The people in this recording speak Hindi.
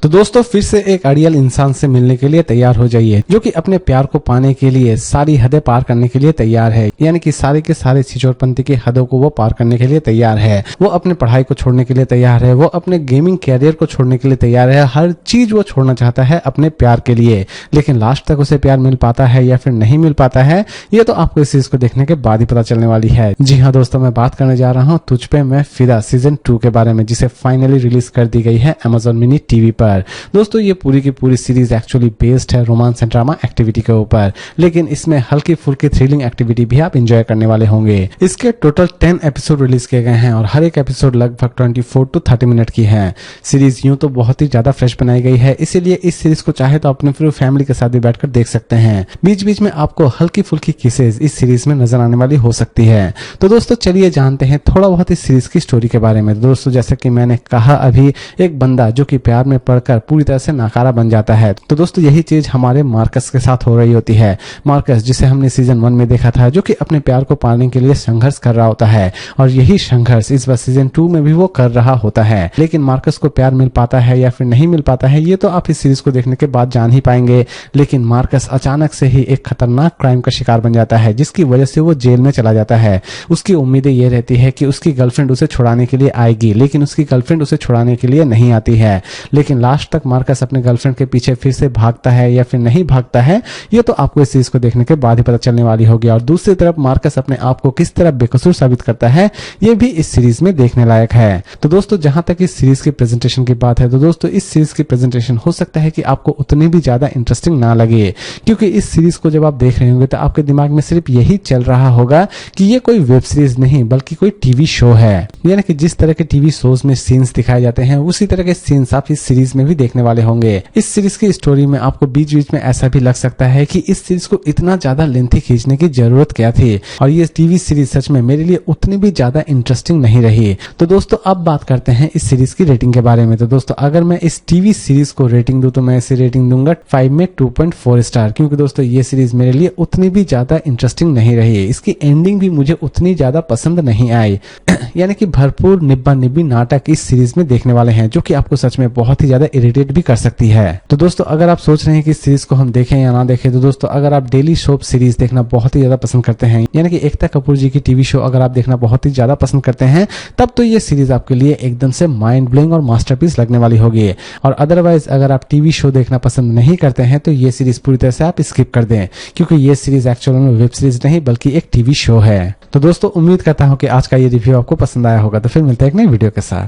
तो दोस्तों फिर से एक आइडियल इंसान से मिलने के लिए तैयार हो जाइए, जो कि अपने प्यार को पाने के लिए सारी हदें पार करने के लिए तैयार है। यानी कि सारे के सारे छिछोरपंथी की हदों को वो पार करने के लिए तैयार है। वो अपने पढ़ाई को छोड़ने के लिए तैयार है, वो अपने गेमिंग कैरियर को छोड़ने के लिए तैयार है। हर चीज वो छोड़ना चाहता है अपने प्यार के लिए, लेकिन लास्ट तक उसे प्यार मिल पाता है या फिर नहीं मिल पाता है, ये तो आपको इस चीज को देखने के बाद ही पता चलने वाली है। जी हाँ दोस्तों, मैं बात करने जा रहा हूँ तुझ पे मैं फिदा सीजन 2 के बारे में, जिसे फाइनली रिलीज कर दी गई है Amazon मिनी टीवी पर। दोस्तों ये पूरी की पूरी सीरीज एक्चुअली बेस्ड है रोमांस एंड ड्रामा एक्टिविटी के ऊपर, लेकिन इसमें हल्की फुल्की थ्रिलिंग एक्टिविटी भी आप एंजॉय करने वाले होंगे। इसके टोटल 10 एपिसोड रिलीज किए गए हैं और हर एक एपिसोड लगभग 24 to 30 मिनट की है। सीरीज यूं तो बहुत ही ज्यादा फ्रेश बनाई गई है, इसीलिए इस सीरीज को चाहे तो अपने पूरी फैमिली के साथ भी बैठकर देख सकते हैं। बीच बीच में आपको हल्की फुल्की किसेज इस सीरीज में नजर आने वाली हो सकती है। तो दोस्तों चलिए जानते हैं थोड़ा बहुत इस सीरीज की स्टोरी के बारे में। दोस्तों जैसे कि मैंने कहा, अभी एक बंदा जो कि प्यार में पड़कर पूरी तरह से नाकारा बन जाता है। तो दोस्तों यही चीज हमारे मार्कस के साथ हो रही होती है। मार्कस जिसे हमने सीजन 1 में देखा था, जो कि अपने प्यार को पाने के लिए संघर्ष कर रहा होता है, और यही संघर्ष इस बार सीजन 2 में भी वो कर रहा होता है। लेकिन मार्कस को प्यार मिल पाता है या फिर नहीं मिल पाता है, ये तो आप इस सीरीज को देखने के बाद जान ही पाएंगे। लेकिन मार्कस अचानक से ही एक खतरनाक क्राइम का शिकार बन जाता है, जिसकी वजह से वो जेल में चला जाता है। उसकी उम्मीदें ये रहती है कि उसकी गर्लफ्रेंड उसे छुड़ाने के लिए आएगी, लेकिन उसकी गर्लफ्रेंड उसे छुड़ाने के लिए नहीं आती है। लेकिन लास्ट तक मार्कस अपने गर्लफ्रेंड के पीछे फिर से भागता है या फिर नहीं भागता है, ये तो आपको इस चीज को देखने के बाद ही पता चलने वाली होगी। और दूसरी तरफ मार्कस अपने आप को किस तरह बेकसूर साबित करता है, ये भी इस सीरीज में देखने लायक है। तो दोस्तों जहां तक इस सीरीज की प्रेजेंटेशन की बात है, तो दोस्तों इस सीरीज की प्रेजेंटेशन हो सकता है कि आपको उतनी भी ज्यादा इंटरेस्टिंग ना लगे, क्योंकि इस सीरीज को जब आप देख रहे होंगे तो आपके दिमाग में सिर्फ यही चल रहा होगा कि ये कोई वेब सीरीज नहीं बल्कि कोई टीवी शो है। यानी कि जिस तरह के टीवी शोज में सीन्स दिखाए जाते हैं, उसी तरह के सीन्स आप इस सीरीज में भी देखने वाले होंगे। इस सीरीज की स्टोरी में आपको बीच बीच में ऐसा भी लग सकता है कि इस सीरीज को इतना ज्यादा लेंथी खींचने की जरूरत क्या थी, और ये टीवी सीरीज सच में मेरे लिए उतनी भी ज्यादा इंटरेस्टिंग नहीं रही। तो दोस्तों अब बात करते हैं इस सीरीज की रेटिंग के बारे में। तो दोस्तों अगर मैं इस टीवी सीरीज को रेटिंग दूं तो मैं इसे रेटिंग दूंगा 5 में 2.4 स्टार, क्योंकि दोस्तों ये सीरीज मेरे लिए उतनी भी ज्यादा इंटरेस्टिंग नहीं रही। इसकी एंडिंग भी मुझे उतनी ज्यादा पसंद नहीं आई। यानी कि भरपूर निब्बा निब्बी नाटक इस सीरीज में देखने वाले हैं, जो कि आपको सच में बहुत ही ज्यादा इरिटेट भी कर सकती है। तो दोस्तों अगर आप सोच रहे हैं कि इस सीरीज को हम देखें या ना देखें, तो दोस्तों अगर आप डेली सोप सीरीज देखना बहुत ही ज्यादा पसंद करते हैं, यानी कि एकता कपूर जी की टीवी शो अगर आप देखना बहुत ही ज्यादा पसंद करते हैं, तब तो ये सीरीज आपके लिए एकदम से माइंड ब्लोइंग और मास्टरपीस लगने वाली होगी। और अदरवाइज अगर आप टीवी शो देखना पसंद नहीं करते हैं, तो ये सीरीज पूरी तरह से आप स्किप कर दें, क्योंकि ये सीरीज एक्चुअल में वेब सीरीज नहीं बल्कि एक टीवी शो है। तो दोस्तों उम्मीद करता हूं कि आज का ये रिव्यू आपको पसंद आया होगा। तो फिर मिलते हैं एक नई वीडियो के साथ।